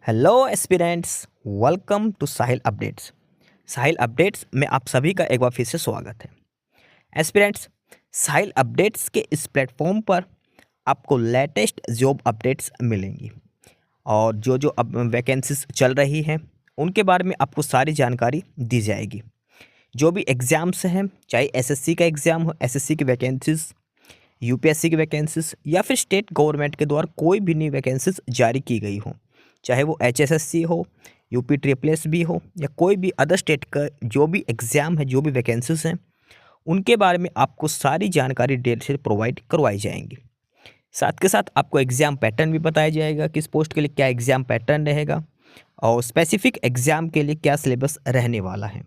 Hello aspirants, welcome to Sahil Updates. Sahil Updates में आप सभी का एक बार फिर से स्वागत है। एस्पिरेंट्स, साहिल अपडेट्स के इस प्लेटफॉर्म पर आपको लेटेस्ट जॉब अपडेट्स मिलेंगी और जो अब वैकेंसीज चल रही हैं उनके बारे में आपको सारी जानकारी दी जाएगी। जो भी एग्ज़ाम्स हैं, चाहे एसएससी का एग्ज़ाम हो, एसएससी की वैकेंसीज, यूपीएससी की वैकेंसीज या फिर स्टेट गवर्नमेंट के द्वारा कोई भी नई वैकेंसीज जारी की गई हो, चाहे वो एचएसएससी हो, यूपी ट्रिपल एस भी हो या कोई भी अदर स्टेट का जो भी एग्ज़ाम है, जो भी वैकेंसीज हैं, उनके बारे में आपको सारी जानकारी डिटेल से प्रोवाइड करवाई जाएंगी। साथ के साथ आपको एग्ज़ाम पैटर्न भी बताया जाएगा, किस पोस्ट के लिए क्या एग्ज़ाम पैटर्न रहेगा और स्पेसिफिक एग्ज़ाम के लिए क्या सिलेबस रहने वाला है।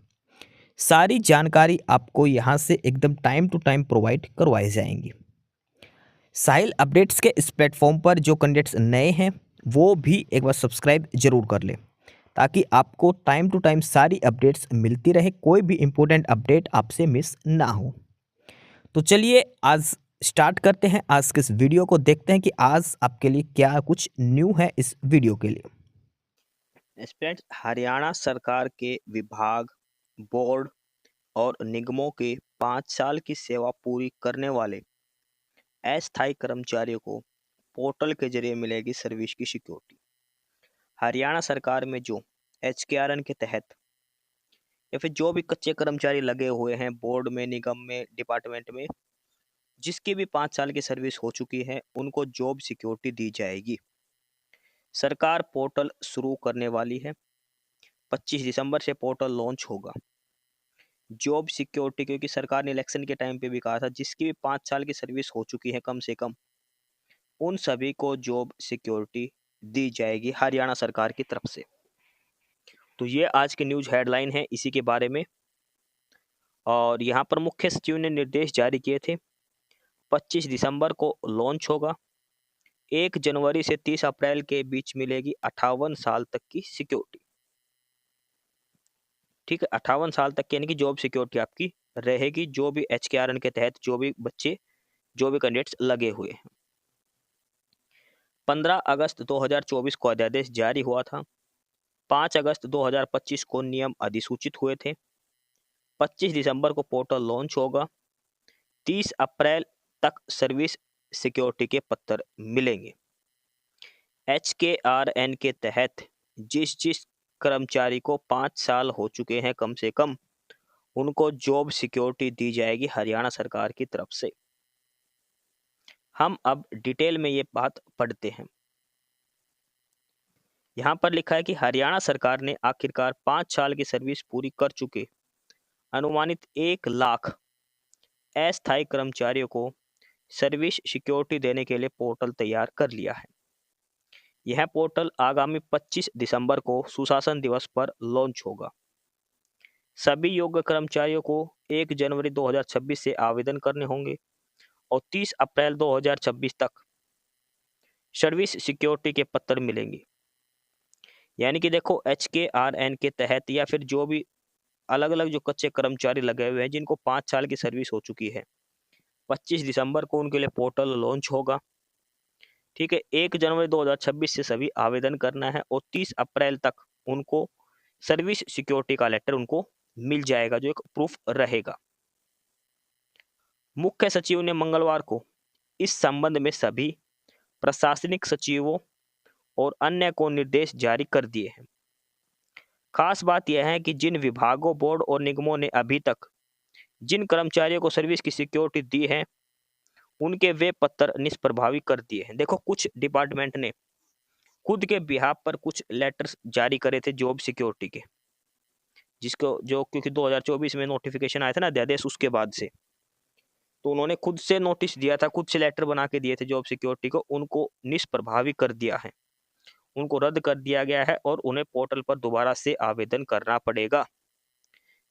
सारी जानकारी आपको यहाँ से एकदम टाइम टू टाइम प्रोवाइड करवाई जाएंगी। साहिल अपडेट्स के इस प्लेटफॉर्म पर जो कैंडिडेट्स नए हैं वो भी एक बार सब्सक्राइब जरूर कर लें, ताकि आपको टाइम टू टाइम सारी अपडेट्स मिलती रहे, कोई भी इम्पोर्टेंट अपडेट आपसे मिस ना हो। तो चलिए आज स्टार्ट करते हैं, आज के इस वीडियो को देखते हैं कि आज आपके लिए क्या कुछ न्यू है इस वीडियो के लिए। स्टूडेंट्स, हरियाणा सरकार के विभाग, बोर्ड और निगमों के 5 साल की सेवा पूरी करने वाले अस्थायी कर्मचारियों को पोर्टल के जरिए मिलेगी सर्विस की सिक्योरिटी। हरियाणा सरकार में जो HKRN के तहत या फिर जो भी कच्चे कर्मचारी लगे हुए हैं बोर्ड में, निगम में, डिपार्टमेंट में, जिसकी भी 5 साल की सर्विस हो चुकी है, उनको जॉब सिक्योरिटी दी जाएगी। सरकार पोर्टल शुरू करने वाली है। 25 दिसंबर से पोर्टल लॉन्च होगा। जॉब सिक्योरिटी, क्योंकि सरकार ने इलेक्शन के टाइम पे भी कहा था जिसकी भी 5 साल की सर्विस हो चुकी है कम से कम, उन सभी को जॉब सिक्योरिटी दी जाएगी हरियाणा सरकार की तरफ से। तो ये आज की न्यूज हेडलाइन है इसी के बारे में। और यहाँ पर मुख्य सचिव ने निर्देश जारी किए थे। 25 दिसंबर को लॉन्च होगा। 1 जनवरी से 30 अप्रैल के बीच मिलेगी 58 साल तक की सिक्योरिटी। ठीक है, 58 साल तक की यानी कि जॉब सिक्योरिटी आपकी रहेगी, जो भी HKRN के तहत जो भी बच्चे, जो भी कैंडिडेट्स लगे हुए हैं। 15 अगस्त 2024 को अध्यादेश जारी हुआ था। 5 अगस्त 2025 को नियम अधिसूचित हुए थे। 25 दिसंबर को पोर्टल लॉन्च होगा। 30 अप्रैल तक सर्विस सिक्योरिटी के पत्र मिलेंगे। HKRN के तहत जिस जिस कर्मचारी को 5 साल हो चुके हैं कम से कम, उनको जॉब सिक्योरिटी दी जाएगी हरियाणा सरकार की तरफ से। हम अब डिटेल में ये बात पढ़ते हैं। यहाँ पर लिखा है कि हरियाणा सरकार ने आखिरकार 5 साल की सर्विस पूरी कर चुके अनुमानित 1 लाख अस्थायी कर्मचारियों को सर्विस सिक्योरिटी देने के लिए पोर्टल तैयार कर लिया है। यह पोर्टल आगामी 25 दिसंबर को सुशासन दिवस पर लॉन्च होगा। सभी योग्य कर्मचारियों को 1 जनवरी 2026 से आवेदन करने होंगे और 30 अप्रैल 2026 तक सर्विस सिक्योरिटी के पत्र मिलेंगे। यानी कि देखो, HKRN के तहत या फिर जो भी अलग अलग जो कच्चे कर्मचारी लगे हुए हैं जिनको 5 साल की सर्विस हो चुकी है, 25 दिसंबर को उनके लिए पोर्टल लॉन्च होगा। ठीक है, 1 जनवरी 2026 से सभी आवेदन करना है और 30 अप्रैल तक उनको सर्विस सिक्योरिटी का लेटर उनको मिल जाएगा, जो एक प्रूफ रहेगा। मुख्य सचिव ने मंगलवार को इस संबंध में सभी प्रशासनिक सचिवों और अन्य को निर्देश जारी कर दिए हैं। खास बात यह है कि जिन विभागों, बोर्ड और निगमों ने अभी तक जिन कर्मचारियों को सर्विस की सिक्योरिटी दी है, उनके वे पत्र निष्प्रभावी कर दिए हैं। देखो, कुछ डिपार्टमेंट ने खुद के बिहाफ पर कुछ लेटर्स जारी करे थे जॉब सिक्योरिटी के, जिसको जो क्योंकि 2024 में नोटिफिकेशन आया था ना अध्यादेश, उसके बाद से तो उन्होंने खुद से नोटिस दिया था, खुद से लेटर बना के दिए थे जॉब सिक्योरिटी को, उनको निष्प्रभावी कर दिया है, उनको रद्द कर दिया गया है और उन्हें पोर्टल पर दोबारा से आवेदन करना पड़ेगा।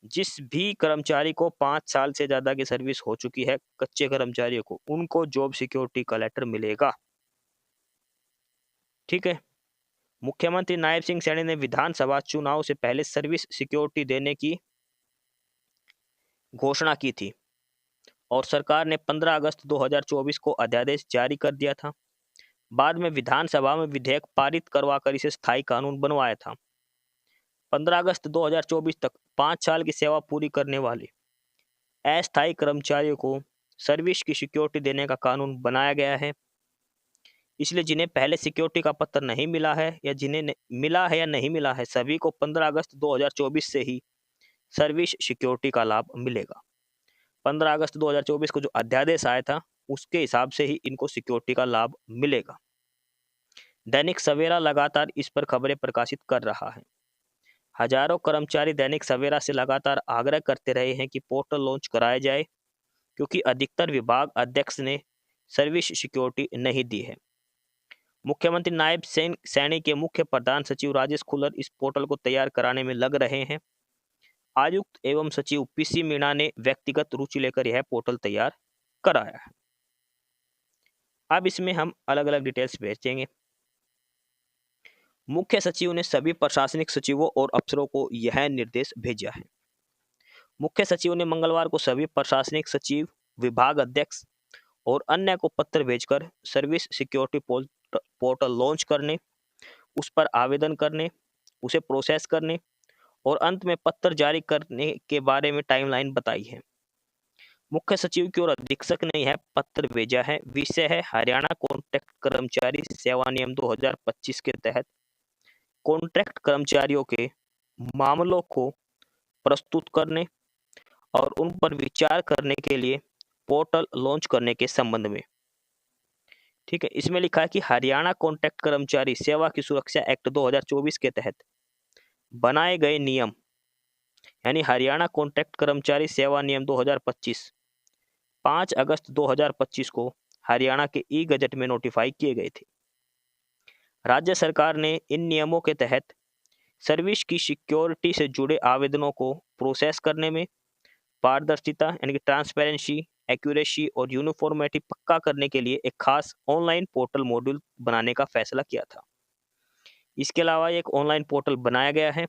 जिस भी कर्मचारी को 5 साल से ज्यादा की सर्विस हो चुकी है, कच्चे कर्मचारियों को, उनको जॉब सिक्योरिटी का लेटर मिलेगा। ठीक है, मुख्यमंत्री नायब सिंह सैनी ने विधानसभा चुनाव से पहले सर्विस सिक्योरिटी देने की घोषणा की थी और सरकार ने 15 अगस्त 2024 को अध्यादेश जारी कर दिया था। बाद में विधानसभा में विधेयक पारित करवाकर इसे स्थायी कानून बनवाया था। 15 अगस्त 2024 तक 5 साल की सेवा पूरी करने वाले अस्थायी कर्मचारियों को सर्विस की सिक्योरिटी देने का कानून बनाया गया है। इसलिए जिन्हें पहले सिक्योरिटी का पत्र नहीं मिला है या जिन्हें मिला है या नहीं मिला है, सभी को 15 अगस्त 2024 से ही सर्विस सिक्योरिटी का लाभ मिलेगा। 15 अगस्त 2024 को जो अध्यादेश आया था, उसके हिसाब से ही इनको सिक्योरिटी का लाभ मिलेगा। दैनिक सवेरा लगातार इस पर खबरें प्रकाशित कर रहा है। हजारों कर्मचारी दैनिक सवेरा से लगातार आग्रह करते रहे हैं कि पोर्टल लॉन्च कराया जाए, क्योंकि अधिकतर विभाग अध्यक्ष ने सर्विस सिक्योरिटी नहीं दी है। मुख्यमंत्री नायब सैनी के मुख्य प्रधान सचिव राजेश खुल्लर इस पोर्टल को तैयार कराने में लग रहे हैं। आयुक्त एवं सचिव पीसी मीणा ने व्यक्तिगत रुचि लेकर यह पोर्टल तैयार कराया है। अब इसमें हम अलग अलग डिटेल्स भेजेंगे। मुख्य सचिव ने सभी प्रशासनिक सचिवों और अफसरों को यह निर्देश भेजा है। मुख्य सचिव ने मंगलवार को सभी प्रशासनिक सचिव, विभाग अध्यक्ष और अन्य को पत्र भेजकर सर्विस सिक्योरिटी पोर्टल लॉन्च करने, उस पर आवेदन करने, उसे प्रोसेस करने और अंत में पत्र जारी करने के बारे में टाइमलाइन बताई है। मुख्य सचिव की ओर अधीक्षक ने यह पत्र भेजा है। विषय है हरियाणा कॉन्ट्रैक्ट कर्मचारी सेवा नियम 2025 के तहत कॉन्ट्रैक्ट कर्मचारियों के मामलों को प्रस्तुत करने और उन पर विचार करने के लिए पोर्टल लॉन्च करने के संबंध में। ठीक है, इसमें लिखा है कि हरियाणा कॉन्ट्रैक्ट कर्मचारी सेवा की सुरक्षा एक्ट 2024 के तहत बनाए गए नियम, यानी हरियाणा कॉन्ट्रैक्ट कर्मचारी सेवा नियम 2025 5 अगस्त 2025 को हरियाणा के ई गजट में नोटिफाई किए गए थे। राज्य सरकार ने इन नियमों के तहत सर्विस की सिक्योरिटी से जुड़े आवेदनों को प्रोसेस करने में पारदर्शिता यानी कि ट्रांसपेरेंसी, एक्यूरेसी और यूनिफॉर्मिटी पक्का करने के लिए एक खास ऑनलाइन पोर्टल मॉड्यूल बनाने का फैसला किया था। इसके अलावा एक ऑनलाइन पोर्टल बनाया गया है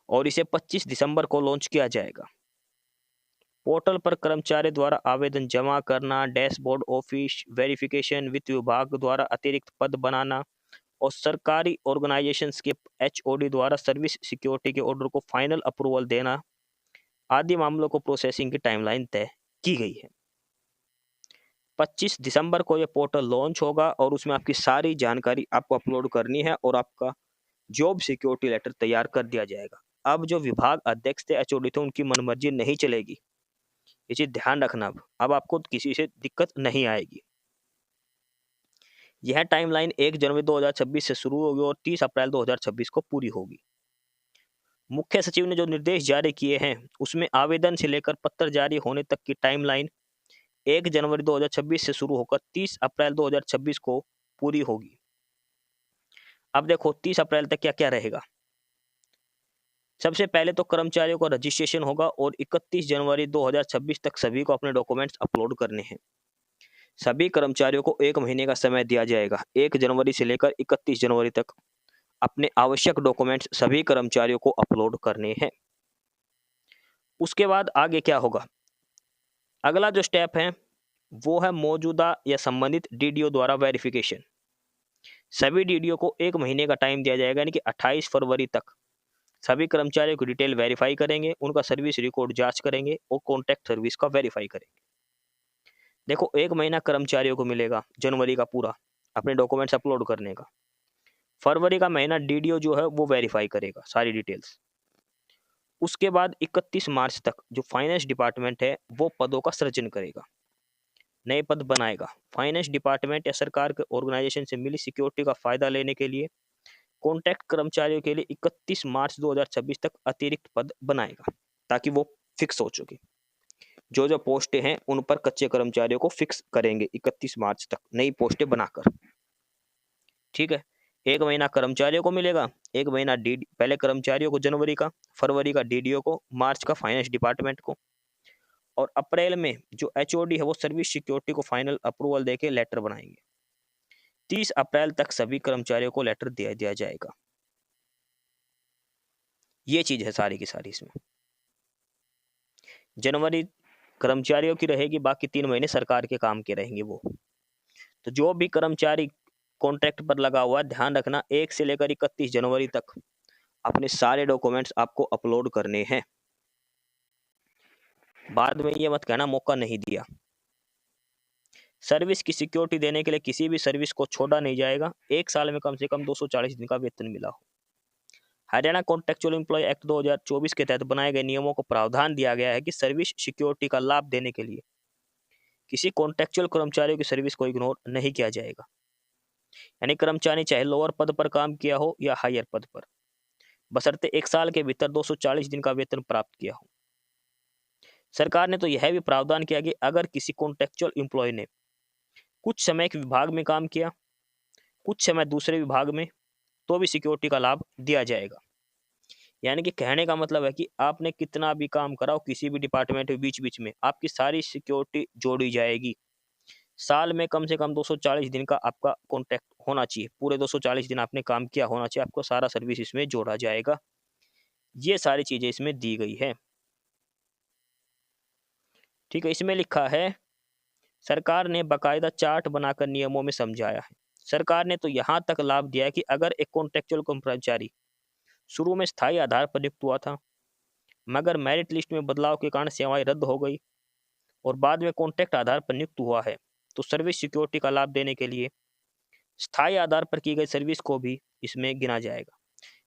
और इसे 25 दिसंबर को लॉन्च किया जाएगा। पोर्टल पर कर्मचारी द्वारा आवेदन जमा करना, डैशबोर्ड, ऑफिस वेरिफिकेशन, वित्त विभाग द्वारा अतिरिक्त पद बनाना और सरकारी ऑर्गेनाइजेशंस के एचओडी द्वारा सर्विस सिक्योरिटी के ऑर्डर को फाइनल अप्रूवल देना आदि मामलों को प्रोसेसिंग की टाइमलाइन तय की गई है। 25 दिसंबर को यह पोर्टल लॉन्च होगा और उसमें आपकी सारी जानकारी आपको अपलोड करनी है और आपका जॉब सिक्योरिटी लेटर तैयार कर दिया जाएगा। अब जो विभाग अध्यक्ष थे, एचओडी थे, उनकी मनमर्जी नहीं चलेगी। ये चीज ध्यान रखना। अब आपको किसी से दिक्कत नहीं आएगी। यह टाइमलाइन 1 जनवरी 2026 से शुरू होगी और 30 अप्रैल 2026 को पूरी होगी। मुख्य सचिव ने जो निर्देश जारी किए हैं, उसमें आवेदन से लेकर पत्र जारी होने तक की टाइमलाइन 1 जनवरी 2026 से शुरू होकर 30 अप्रैल 2026 को पूरी होगी। अब देखो 30 अप्रैल तक क्या क्या रहेगा। सबसे पहले तो कर्मचारियों का रजिस्ट्रेशन होगा और 31 जनवरी 2026 तक सभी को अपने डॉक्यूमेंट्स अपलोड करने हैं। सभी कर्मचारियों को 1 महीने का समय दिया जाएगा। 1 जनवरी से लेकर 31 जनवरी तक अपने आवश्यक डॉक्यूमेंट्स सभी कर्मचारियों को अपलोड करने हैं। उसके बाद आगे क्या होगा? अगला जो स्टेप है वो है मौजूदा या संबंधित डीडीओ द्वारा वेरिफिकेशन। सभी डीडीओ को 1 महीने का टाइम दिया जाएगा, यानी कि 28 फरवरी तक सभी कर्मचारियों की डिटेल वेरीफाई करेंगे, उनका सर्विस रिकॉर्ड जांच करेंगे और कॉन्ट्रैक्ट सर्विस का वेरीफाई करेंगे। देखो 1 महीना कर्मचारियों को मिलेगा जनवरी का पूरा अपने डॉक्यूमेंट्स अपलोड करने का। फरवरी का महीना डीडीओ जो है वो वेरीफाई करेगा सारी डिटेल्स। उसके बाद 31 मार्च तक जो फाइनेंस डिपार्टमेंट है वो पदों का सृजन करेगा, नए पद बनाएगा। फाइनेंस डिपार्टमेंट या सरकार के ऑर्गेनाइजेशन से मिली सिक्योरिटी का फायदा लेने के लिए कॉन्ट्रैक्ट कर्मचारियों के लिए 31 मार्च 2026 तक अतिरिक्त पद बनाएगा, ताकि वो फिक्स हो चुके। जो जो पोस्टें हैं उन पर कच्चे कर्मचारियों को फिक्स करेंगे 31 मार्च तक नई पोस्टें बनाकर। ठीक है, 1 महीना कर्मचारियों को मिलेगा, 1 महीना पहले कर्मचारियों को जनवरी का, फरवरी का डीडीओ को, मार्च का फाइनेंस डिपार्टमेंट को और अप्रैल में जो एचओडी है वो सर्विस सिक्योरिटी को फाइनल अप्रूवल देके लेटर बनाएंगे। 30 अप्रैल तक सभी कर्मचारियों को लेटर दे दिया जाएगा। ये चीज है सारी की सारी। इसमें जनवरी कर्मचारियों की रहेगी, बाकी 3 महीने सरकार के काम के रहेंगे वो। तो जो भी कर्मचारी कॉन्ट्रैक्ट पर लगा हुआ है, ध्यान रखना 1 से लेकर 31 जनवरी तक अपने सारे डॉक्यूमेंट्स आपको अपलोड करने हैं। बाद में ये मत कहना मौका नहीं दिया। सर्विस की सिक्योरिटी देने के लिए किसी भी सर्विस को छोड़ा नहीं जाएगा। 1 साल में कम से कम 240 दिन का वेतन मिला हो। हरियाणा कॉन्ट्रेक्चुअल एम्प्लॉय एक्ट 2024 के तहत बनाए गए नियमों को प्रावधान दिया गया है कि सर्विस सिक्योरिटी का लाभ देने के लिए किसी कॉन्ट्रेक्चुअल कर्मचारियों की सर्विस को इग्नोर नहीं किया जाएगा। यानी कर्मचारी चाहे लोअर पद पर काम किया हो या हायर पद पर, बशर्ते 1 साल के भीतर 240 दिन का वेतन प्राप्त किया हो। सरकार ने तो यह भी प्रावधान किया कि अगर किसी कॉन्ट्रेक्चुअल एम्प्लॉय ने कुछ समय एक विभाग में काम किया, कुछ समय दूसरे विभाग में, तो भी सिक्योरिटी का लाभ दिया जाएगा। यानी कि कहने का मतलब है कि आपने कितना भी काम करा हो किसी भी डिपार्टमेंट में, बीच में आपकी सारी सिक्योरिटी जोड़ी जाएगी। साल में कम से कम 240 दिन का आपका कॉन्ट्रैक्ट होना चाहिए। पूरे 240 दिन आपने काम किया होना चाहिए, आपको सारा सर्विस इसमें जोड़ा जाएगा। ये सारी चीजें इसमें दी गई है। ठीक है, इसमें लिखा है सरकार ने बाकायदा चार्ट बनाकर नियमों में समझाया है। सरकार ने तो यहाँ तक लाभ दिया है कि अगर एक कॉन्ट्रेक्चुअल कर्मचारी शुरू में स्थायी आधार पर नियुक्त हुआ था, मगर मेरिट लिस्ट में बदलाव के कारण सेवाएं रद्द हो गई और बाद में कॉन्ट्रैक्ट आधार पर नियुक्त हुआ है, तो सर्विस सिक्योरिटी का लाभ देने के लिए स्थायी आधार पर की गई सर्विस को भी इसमें गिना जाएगा।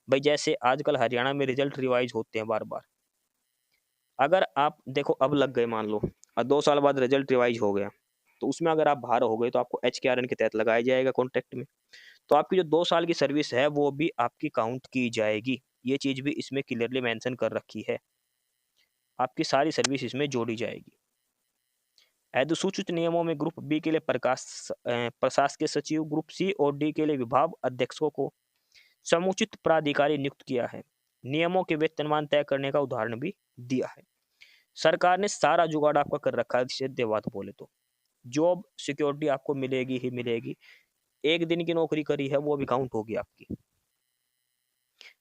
भाई जैसे आजकल हरियाणा में रिजल्ट रिवाइज होते हैं बार बार। अगर आप देखो अब लग गए मान लो और 2 साल बाद रिजल्ट रिवाइज हो गया, तो उसमें अगर आप बाहर हो गए तो आपको HKRN के तहत लगाया जाएगा कॉन्ट्रैक्ट में। तो आपकी जो 2 साल की सर्विस है वो भी आपकी काउंट की जाएगी। ये चीज भी इसमें क्लियरली मेंशन कर रखी है। आपकी सारी सर्विस इसमें जोड़ी जाएगी। अधिसूचित नियमों में ग्रुप बी के लिए प्रशासकीय सचिव, ग्रुप सी और डी के लिए विभाग अध्यक्षों को समुचित प्राधिकारी नियुक्त किया है। नियमों के वेतनमान तय करने का उदाहरण भी दिया है। सरकार ने सारा जुगाड़ आपका कर रखा है। सीधे बात बोले तो जॉब सिक्योरिटी आपको मिलेगी ही मिलेगी। 1 दिन की नौकरी करी है वो भी काउंट होगी आपकी।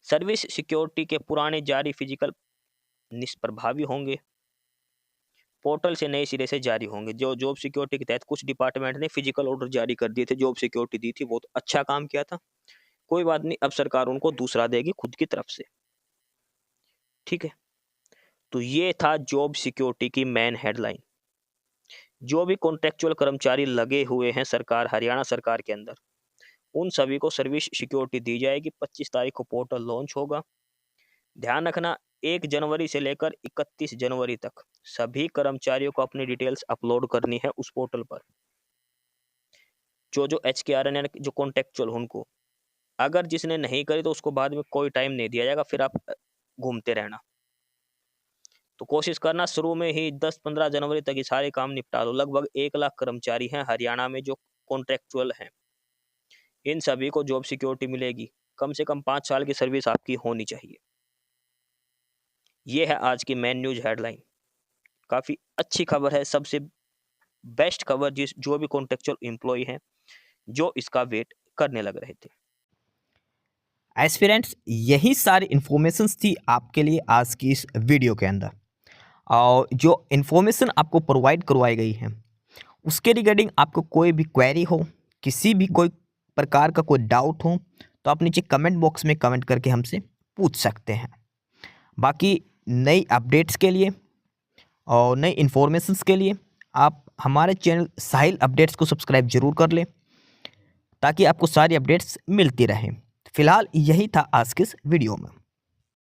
सर्विस सिक्योरिटी के पुराने जारी फिजिकल निष्प्रभावी होंगे, पोर्टल से नए सिरे से जारी होंगे। जो जॉब सिक्योरिटी के तहत कुछ डिपार्टमेंट ने फिजिकल ऑर्डर जारी कर दिए थे, जॉब सिक्योरिटी दी थी, बहुत अच्छा काम किया था, कोई बात नहीं, अब सरकार उनको दूसरा देगी खुद की तरफ से। ठीक है, तो ये था जॉब सिक्योरिटी की मेन हेडलाइन। जो भी कॉन्ट्रेक्चुअल कर्मचारी लगे हुए हैं सरकार, हरियाणा सरकार के अंदर, उन सभी को सर्विस सिक्योरिटी दी जाएगी। 25 तारीख को पोर्टल लॉन्च होगा। ध्यान रखना 1 जनवरी से लेकर 31 जनवरी तक सभी कर्मचारियों को अपनी डिटेल्स अपलोड करनी है उस पोर्टल पर। जो HKRN यानी जो कॉन्ट्रेक्चुअल उनको, अगर जिसने नहीं करी तो उसको बाद में कोई टाइम नहीं दिया जाएगा, फिर आप घूमते रहना। तो कोशिश करना शुरू में ही 10-15 जनवरी तक ये सारे काम निपटा लो। लगभग 1 लाख कर्मचारी हैं हरियाणा में जो कॉन्ट्रेक्चुअल हैं। इन सभी को जॉब सिक्योरिटी मिलेगी। कम से कम 5 साल की सर्विस आपकी होनी चाहिए। ये है आज की मेन न्यूज हेडलाइन। काफी अच्छी खबर है, सबसे बेस्ट खबर जो भी कॉन्ट्रेक्चुअल एम्प्लॉय हैं जो इसका वेट करने लग रहे थे। एस्पिरेंट्स, यही सारी इन्फॉर्मेशंस थी आपके लिए आज की इस वीडियो के अंदर। और जो इन्फॉर्मेशन आपको प्रोवाइड करवाई गई है उसके रिगार्डिंग आपको कोई भी क्वेरी हो, किसी भी कोई प्रकार का कोई डाउट हो, तो आप नीचे कमेंट बॉक्स में कमेंट करके हमसे पूछ सकते हैं। बाकी नई अपडेट्स के लिए और नई इन्फॉर्मेशंस के लिए आप हमारे चैनल साहिल अपडेट्स को सब्सक्राइब जरूर कर लें ताकि आपको सारी अपडेट्स मिलती रहें। फिलहाल यही था आज के इस वीडियो में।